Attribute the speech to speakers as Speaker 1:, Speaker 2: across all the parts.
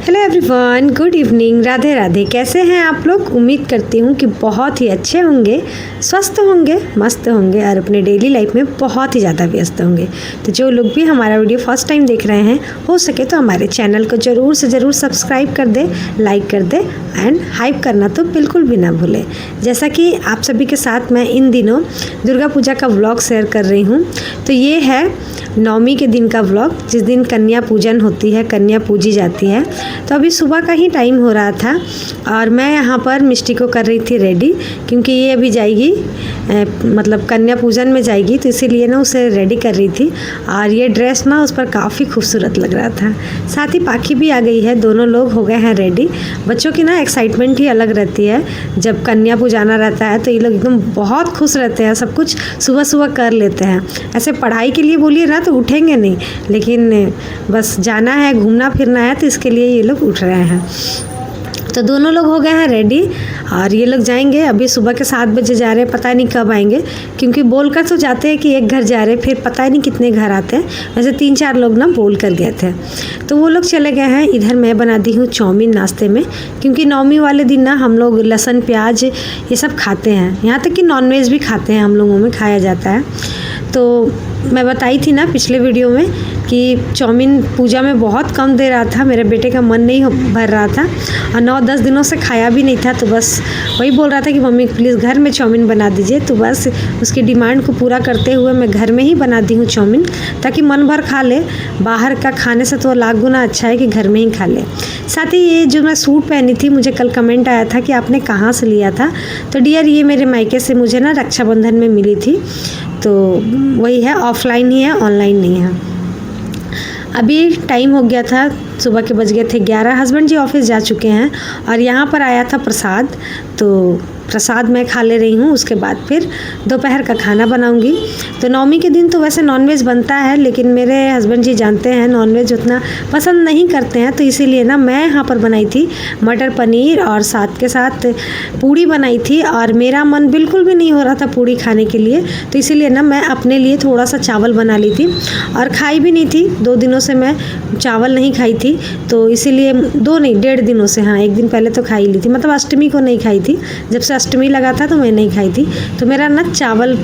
Speaker 1: Hello everyone, good evening, Radhe Radhe. कैसे हैं आप लोग? उम्मीद करती हूँ कि बहुत ही अच्छे होंगे, स्वस्थ होंगे, मस्त होंगे और अपने डेली लाइफ में बहुत ही ज़्यादा व्यस्त होंगे। तो जो लोग भी हमारा वीडियो फर्स्ट टाइम देख रहे हैं, हो सके तो हमारे चैनल को ज़रूर से ज़रूर सब्सक्राइब कर दे, लाइक कर दे एंड हाइप करना तो बिल्कुल भी ना भूलें। जैसा कि आप सभी के साथ मैं इन दिनों दुर्गा पूजा का व्लॉग शेयर कर रही हूँ। तो ये है नवमी के दिन का व्लॉग, जिस दिन कन्या पूजन होती है, कन्या पूजी जाती है। तो अभी सुबह का ही टाइम हो रहा था और मैं यहाँ पर मिष्टी को कर रही थी रेडी, क्योंकि ये अभी जाएगी मतलब कन्या पूजन में जाएगी, तो इसीलिए ना उसे रेडी कर रही थी। और ये ड्रेस ना उस पर काफ़ी खूबसूरत लग रहा था। साथ ही पाखी भी आ गई है, दोनों लोग हो गए हैं रेडी। बच्चों की ना एक्साइटमेंट ही अलग रहती है, जब कन्या पूजाना रहता है तो ये लोग एकदम बहुत खुश रहते हैं, सब कुछ सुबह सुबह कर लेते हैं। ऐसे पढ़ाई के लिए बोलिए ना तो उठेंगे नहीं, लेकिन बस जाना है, घूमना फिरना है, तो इसके लिए ये लोग उठ रहे हैं। तो दोनों लोग हो गए हैं रेडी और ये लोग जाएंगे। अभी सुबह के 7 बजे जा रहे हैं, पता नहीं कब आएंगे, क्योंकि बोल कर तो जाते हैं कि एक घर जा रहे हैं, फिर पता नहीं कितने घर आते हैं। वैसे 3-4 लोग ना बोल कर गए थे, तो वो लोग चले गए हैं। इधर मैं बना दी हूँ चाउमीन नाश्ते में, क्योंकि नवमी वाले दिन ना हम लोग लहसुन प्याज ये सब खाते हैं, यहाँ तक कि नॉनवेज भी खाते हैं, हम लोगों में खाया जाता है। तो मैं बताई थी ना पिछले वीडियो में कि चाउमीन पूजा में बहुत कम दे रहा था, मेरे बेटे का मन नहीं भर रहा था और 9-10 दिनों से खाया भी नहीं था। तो बस वही बोल रहा था कि मम्मी प्लीज़ घर में चाउमीन बना दीजिए। तो बस उसकी डिमांड को पूरा करते हुए मैं घर में ही बना दी हूँ चाउमीन, ताकि मन भर खा ले। बाहर का खाने से तो लाख गुना अच्छा है कि घर में ही खा ले। साथ ही ये जो मैं सूट पहनी थी, मुझे कल कमेंट आया था कि आपने कहाँ से लिया था। तो डियर, ये मेरे मायके से मुझे ना रक्षाबंधन में मिली थी, तो वही है, ऑफलाइन ही है, ऑनलाइन नहीं है। अभी टाइम हो गया था, सुबह के बज गए थे 11। हस्बैंड जी ऑफिस जा चुके हैं और यहाँ पर आया था प्रसाद, तो प्रसाद मैं खा ले रही हूँ। उसके बाद फिर दोपहर का खाना बनाऊँगी। तो नवमी के दिन तो वैसे नॉनवेज बनता है, लेकिन मेरे हस्बैंड जी जानते हैं नॉनवेज उतना पसंद नहीं करते हैं, तो इसीलिए ना मैं यहाँ पर बनाई थी मटर पनीर और साथ के साथ पूड़ी बनाई थी। और मेरा मन बिल्कुल भी नहीं हो रहा था पूड़ी खाने के लिए, तो इसीलिए ना मैं अपने लिए थोड़ा सा चावल बना ली थी और खाई भी नहीं थी। 2 दिनों से मैं चावल नहीं खाई थी, तो इसीलिए 2 नहीं 1.5 दिनों से, हाँ 1 दिन पहले तो खाई ली थी, मतलब अष्टमी को नहीं खाई थी। जब से अष्टमी लगा था तो मैं नहीं खाई थी। तो मेरा ना चावल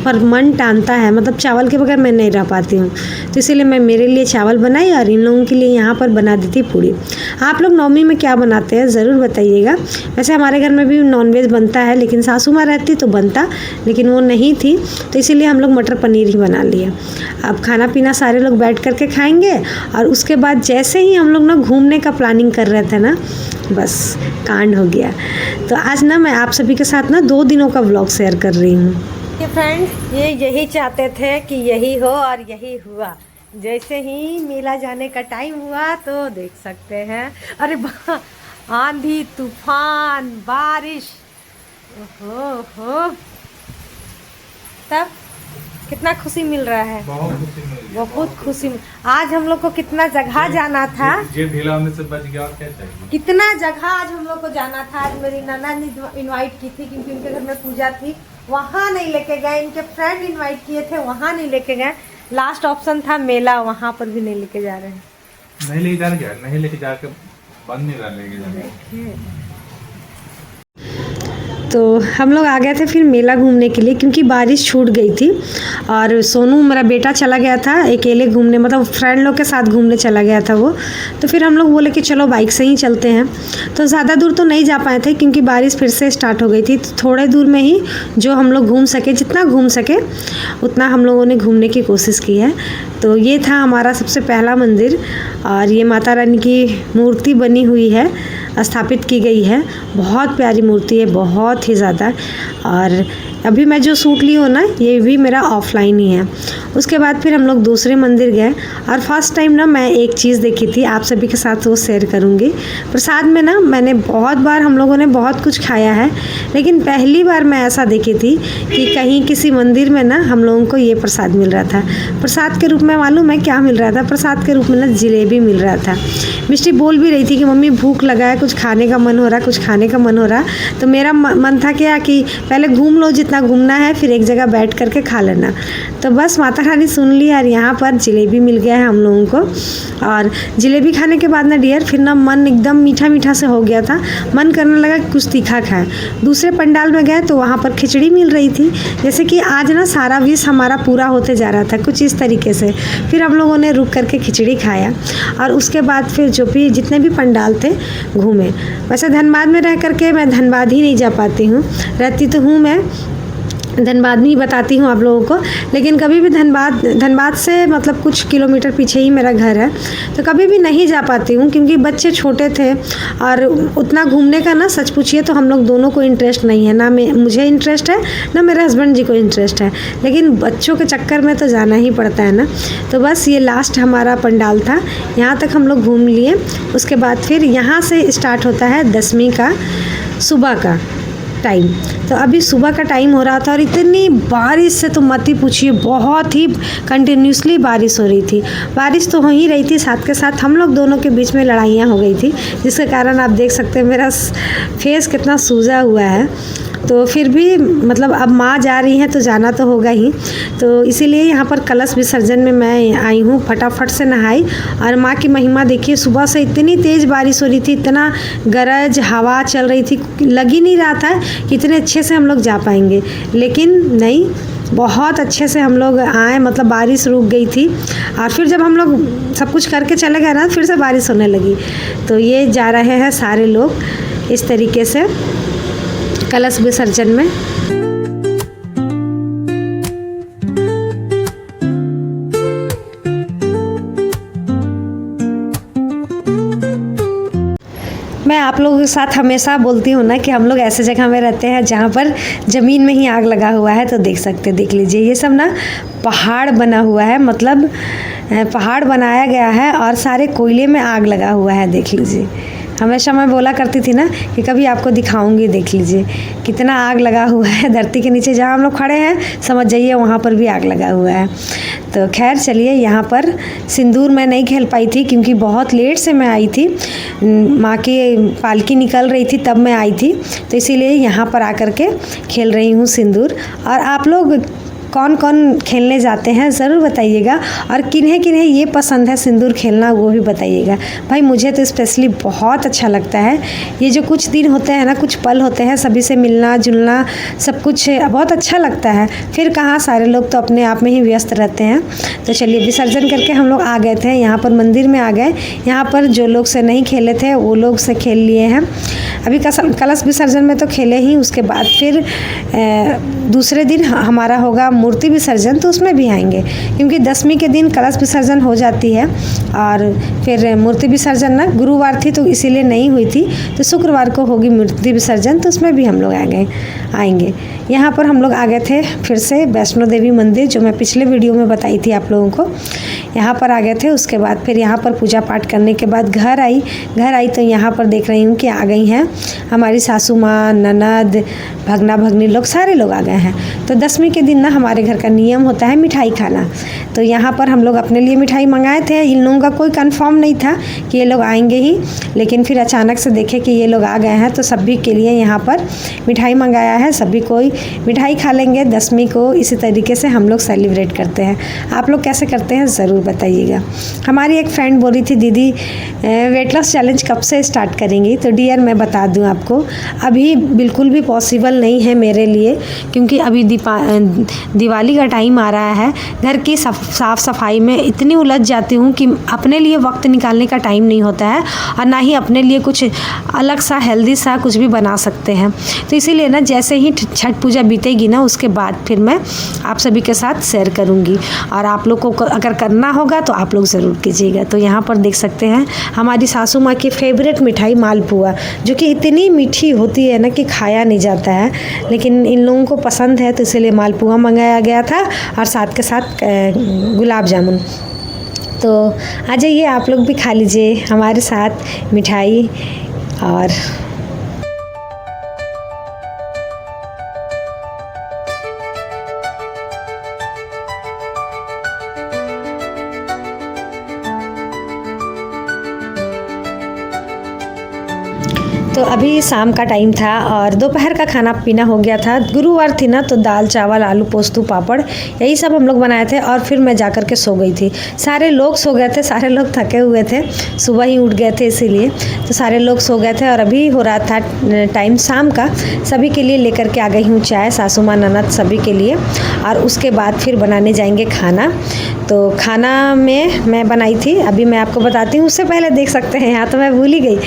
Speaker 1: पर मन टानता है, मतलब चावल के बगैर मैं नहीं रह पाती हूँ, तो इसीलिए मैं मेरे लिए चावल बनाई और इन लोगों के लिए यहाँ पर बना दी थी पूड़ी। आप लोग नवमी में क्या बनाते हैं ज़रूर बताइएगा। वैसे हमारे घर में भी नॉनवेज बनता है, लेकिन सासू माँ रहती तो बनता, लेकिन वो नहीं थी, तो इसीलिए हम लोग मटर पनीर ही बना लिए। अब खाना पीना सारे लोग बैठ करके खाएंगे और उसके बाद जैसे ही हम लोग ना घूमने का प्लानिंग कर रहे थे ना, बस कांड हो गया। तो आज ना मैं आप सभी के साथ ना 2 दिनों का व्लॉग शेयर कर रही हूँ। ये फ्रेंड, ये यही चाहते थे कि यही हो और यही हुआ। जैसे ही मेला जाने का टाइम हुआ तो देख सकते हैं, अरे आंधी तूफान बारिश, ओहो, तब कितना खुशी मिल रहा है, बहुत खुशी। आज हम लोग को कितना जगह जाना था,
Speaker 2: ढीला होने से बच गया, और क्या चाहिए।
Speaker 1: कितना जगह आज हम लोग को जाना था। आज मेरी नाना ने इनवाइट की थी, क्योंकि उनके घर में पूजा थी, वहाँ नहीं लेके गए। इनके फ्रेंड इनवाइट किए थे, वहाँ नहीं लेके गए। लास्ट ऑप्शन था मेला, वहाँ पर भी नहीं लेके जा रहे हैं।
Speaker 2: नहीं लेके जा रहे, नहीं लेके जाके बंद नहीं रहा लेके जाने।
Speaker 1: तो हम लोग आ गए थे फिर मेला घूमने के लिए, क्योंकि बारिश छूट गई थी और सोनू मेरा बेटा चला गया था अकेले घूमने, मतलब फ्रेंड लोग के साथ घूमने चला गया था वो। तो फिर हम लोग बोले कि चलो बाइक से ही चलते हैं। तो ज़्यादा दूर तो नहीं जा पाए थे, क्योंकि बारिश फिर से स्टार्ट हो गई थी। तो थोड़े दूर में ही जो हम लोग घूम सके, जितना घूम सके उतना हम लोगों ने घूमने की कोशिश की है। तो ये था हमारा सबसे पहला मंदिर और ये माता रानी की मूर्ति बनी हुई है, स्थापित की गई है। बहुत प्यारी मूर्ति है, बहुत ही ज़्यादा। और अभी मैं जो सूट ली हूँ ना, ये भी मेरा ऑफलाइन ही है। उसके बाद फिर हम लोग दूसरे मंदिर गए और फर्स्ट टाइम ना मैं एक चीज़ देखी थी, आप सभी के साथ वो शेयर करूँगी। प्रसाद में ना मैंने बहुत बार, हम लोगों ने बहुत कुछ खाया है, लेकिन पहली बार मैं ऐसा देखी थी कि कहीं किसी मंदिर में ना हम लोगों को ये प्रसाद मिल रहा था। प्रसाद के रूप में मालूम है क्या मिल रहा था? प्रसाद के रूप में ना जलेबी मिल रहा था। मिष्टी बोल भी रही थी कि मम्मी भूख लगा है, कुछ खाने का मन हो रहा, कुछ खाने का मन हो रहा। तो मेरा मन था क्या कि पहले घूम लो जितना घूमना है, फिर एक जगह बैठ करके खा लेना। तो बस माता रानी सुन ली और यहाँ पर जलेबी मिल गया है हम लोगों को। और जलेबी खाने के बाद ना डियर फिर ना मन एकदम मीठा मीठा से हो गया था, मन करने लगा कि कुछ तीखा खाएं। दूसरे पंडाल में गए तो वहाँ पर खिचड़ी मिल रही थी, जैसे कि आज ना सारा विश हमारा पूरा होते जा रहा था कुछ इस तरीके से। फिर हम लोगों ने रुक करके खिचड़ी खाया और उसके बाद फिर जो भी जितने भी पंडाल थे घूमे। वैसे धनबाद में रह करके मैं धनबाद ही नहीं जा पाती हूँ, रहती तो हूँ मैं धनबाद में ही, बताती हूँ आप लोगों को, लेकिन कभी भी धनबाद से मतलब कुछ किलोमीटर पीछे ही मेरा घर है, तो कभी भी नहीं जा पाती हूँ क्योंकि बच्चे छोटे थे और उतना घूमने का ना सच पूछिए तो हम लोग दोनों को इंटरेस्ट नहीं है, ना मुझे इंटरेस्ट है ना मेरे हस्बैंड जी को इंटरेस्ट है, लेकिन बच्चों के चक्कर में तो जाना ही पड़ता है ना। तो बस ये लास्ट हमारा पंडाल था, यहाँ तक हम लोग घूम लिए। उसके बाद फिर यहाँ से स्टार्ट होता है दसवीं का सुबह का टाइम। तो अभी सुबह का टाइम हो रहा था और इतनी बारिश से तो मत ही पूछिए, बहुत ही कंटिन्यूसली बारिश हो रही थी। बारिश तो हो ही रही थी, साथ के साथ हम लोग दोनों के बीच में लड़ाइयाँ हो गई थी, जिसके कारण आप देख सकते हैं मेरा फेस कितना सूजा हुआ है। तो फिर भी मतलब अब माँ जा रही हैं तो जाना तो होगा ही, तो इसीलिए यहाँ पर कलश विसर्जन में मैं आई हूँ। फटाफट से नहाई और माँ की महिमा देखिए, सुबह से इतनी तेज़ बारिश हो रही थी, इतना गरज हवा चल रही थी, लग ही नहीं रहा था कि इतने अच्छे से हम लोग जा पाएंगे, लेकिन नहीं, बहुत अच्छे से हम लोग आए। मतलब बारिश रुक गई थी और फिर जब हम लोग सब कुछ करके चले गए ना फिर से बारिश होने लगी। तो ये जा रहे हैं सारे लोग इस तरीके से कलश विसर्जन में। मैं आप लोगों के साथ हमेशा बोलती हूँ ना कि हम लोग ऐसे जगह में रहते हैं जहाँ पर ज़मीन में ही आग लगा हुआ है। तो देख लीजिए ये सब ना पहाड़ बना हुआ है, मतलब पहाड़ बनाया गया है और सारे कोयले में आग लगा हुआ है। देख लीजिए, हमेशा मैं बोला करती थी ना कि कभी आपको दिखाऊंगी, देख लीजिए कितना आग लगा हुआ है धरती के नीचे। जहाँ हम लोग खड़े हैं समझ जाइए वहाँ पर भी आग लगा हुआ है। तो खैर चलिए, यहाँ पर सिंदूर मैं नहीं खेल पाई थी क्योंकि बहुत लेट से मैं आई थी, माँ की पालकी निकल रही थी तब मैं आई थी, तो इसीलिए यहाँ पर आकर के खेल रही हूँ सिंदूर। और आप लोग कौन कौन खेलने जाते हैं ज़रूर बताइएगा, और किन्हें किन्हें ये पसंद है सिंदूर खेलना वो भी बताइएगा। भाई मुझे तो स्पेशली बहुत अच्छा लगता है, ये जो कुछ दिन होते हैं ना, कुछ पल होते हैं, सभी से मिलना जुलना सब कुछ बहुत अच्छा लगता है। फिर कहाँ सारे लोग तो अपने आप में ही व्यस्त रहते हैं। तो चलिए विसर्जन करके हम लोग आ गए थे, यहाँ पर मंदिर में आ गए। यहाँ पर जो लोग से नहीं खेले थे वो लोग से खेल लिए हैं। अभी कलश विसर्जन में तो खेले ही, उसके बाद फिर दूसरे दिन हमारा होगा मूर्ति विसर्जन, तो उसमें भी आएंगे क्योंकि दसवीं के दिन कलश विसर्जन हो जाती है और फिर मूर्ति विसर्जन ना गुरुवार थी तो इसीलिए नहीं हुई थी, तो शुक्रवार को होगी मूर्ति विसर्जन, तो उसमें भी हम लोग आएंगे। यहाँ पर हम लोग आ गए थे फिर से वैष्णो देवी मंदिर, जो मैं पिछले वीडियो में बताई थी आप लोगों को। यहाँ पर आ गए थे, उसके बाद फिर यहाँ पर पूजा पाठ करने के बाद घर आई तो यहाँ पर देख रही हूँ कि आ गई हैं हमारी सासू माँ, ननद, भगना भगनी लोग, सारे लोग आ गए हैं। तो दसवीं के दिन ना हमारे घर का नियम होता है मिठाई खाना, तो यहाँ पर हम लोग अपने लिए मिठाई मंगाए थे। इन लोगों का कोई कंफर्म नहीं था कि ये लोग आएंगे ही, लेकिन फिर अचानक से देखे कि ये लोग आ गए हैं, तो सभी के लिए यहाँ पर मिठाई मंगाया है। सभी कोई मिठाई खा लेंगे दसवीं को, इसी तरीके से हम लोग सेलिब्रेट करते हैं। आप लोग कैसे करते हैं ज़रूर बताइएगा। हमारी एक फ्रेंड बोल रही थी दीदी वेट लॉस चैलेंज कब से स्टार्ट करेंगी, तो डियर मैं बता दूं आपको, अभी बिल्कुल भी पॉसिबल नहीं है मेरे लिए, क्योंकि अभी दिवाली का टाइम आ रहा है। घर की साफ़ सफाई में इतनी उलझ जाती हूँ कि अपने लिए वक्त निकालने का टाइम नहीं होता है, और ना ही अपने लिए कुछ अलग सा हेल्दी सा कुछ भी बना सकते हैं। तो इसीलिए ना जैसे ही छठ पूजा बीतेगी ना उसके बाद फिर मैं आप सभी के साथ शेयर करूँगी, और आप लोग को अगर करना होगा तो आप लोग ज़रूर कीजिएगा। तो यहाँ पर देख सकते हैं हमारी सासू माँ की फेवरेट मिठाई मालपुआ, जो कि इतनी मीठी होती है ना कि खाया नहीं जाता है, लेकिन इन लोगों को पसंद है तो इसलिए मालपुआ मंगाया गया था, और साथ के साथ गुलाब जामुन। तो आ जाइए आप लोग भी खा लीजिए हमारे साथ मिठाई। और तो तो अभी शाम का टाइम था और दोपहर का खाना पीना हो गया था। गुरुवार थी ना, तो दाल चावल आलू पोस्तू पापड़ यही सब हम लोग बनाए थे और फिर मैं जा कर के सो गई थी। सारे लोग सो गए थे, सारे लोग थके हुए थे, सुबह ही उठ गए थे इसीलिए। तो सारे लोग सो गए थे और अभी हो रहा था टाइम शाम का। सभी के लिए लेकर के आ गई हूँ चाय, सासू माँ ननद सभी के लिए। और उसके बाद फिर बनाने जाएंगे खाना। तो खाना में मैं बनाई थी, अभी मैं आपको बताती हूँ। उससे पहले देख सकते हैं यहाँ तो मैं भूल ही गई,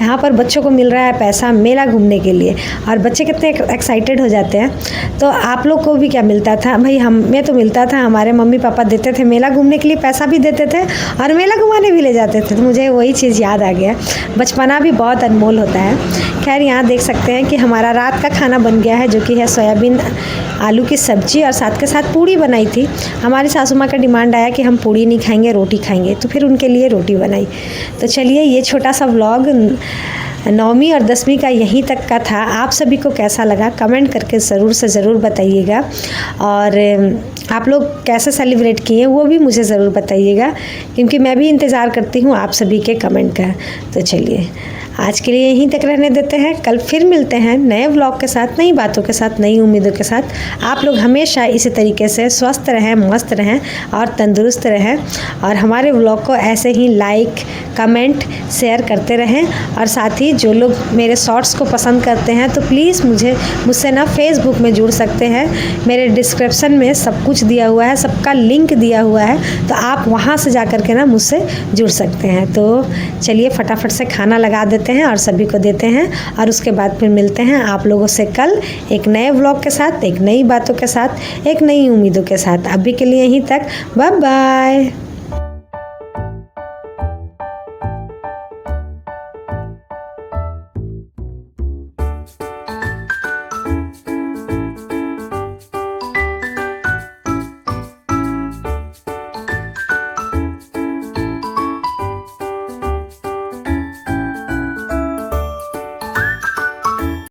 Speaker 1: यहाँ पर बच्चों को मिल रहा है पैसा मेला घूमने के लिए और बच्चे कितने एक्साइटेड हो जाते हैं। तो आप लोग को भी क्या मिलता था भाई? हमें तो मिलता था, हमारे मम्मी पापा देते थे मेला घूमने के लिए, पैसा भी देते थे और मेला घुमाने भी ले जाते थे। तो मुझे वही चीज़ याद आ गया। बचपना भी बहुत अनमोल होता है। खैर यहाँ देख सकते हैं कि हमारा रात का खाना बन गया है, जो कि है सोयाबीन आलू की सब्जी और साथ के साथ पूड़ी बनाई थी। हमारी सासू माँ का डिमांड आया कि हम पूड़ी नहीं खाएंगे, रोटी खाएंगे, तो फिर उनके लिए रोटी बनाई। तो चलिए, ये छोटा सा व्लॉग 9वीं और 10वीं का यहीं तक का था। आप सभी को कैसा लगा कमेंट करके ज़रूर से ज़रूर बताइएगा। और आप लोग कैसे सेलिब्रेट किए वो भी मुझे ज़रूर बताइएगा, क्योंकि मैं भी इंतज़ार करती हूँ आप सभी के कमेंट का। तो चलिए, आज के लिए यहीं तक रहने देते हैं। कल फिर मिलते हैं नए व्लॉग के साथ, नई बातों के साथ, नई उम्मीदों के साथ। आप लोग हमेशा इसी तरीके से स्वस्थ रहें, मस्त रहें और तंदुरुस्त रहें। और हमारे व्लॉग को ऐसे ही लाइक, कमेंट, शेयर करते रहें। और साथ ही जो लोग मेरे शॉर्ट्स को पसंद करते हैं तो प्लीज़ मुझसे ना फेसबुक में जुड़ सकते हैं। मेरे डिस्क्रिप्शन में सब कुछ दिया हुआ है, सबका लिंक दिया हुआ है, तो आप वहाँ से जा कर के ना मुझसे जुड़ सकते हैं। तो चलिए, फटाफट से खाना लगा देते हैं और सभी को देते हैं और उसके बाद फिर मिलते हैं आप लोगों से कल एक नए व्लॉग के साथ, एक नई बातों के साथ, एक नई उम्मीदों के साथ। अभी के लिए यहीं तक, बाय बाय।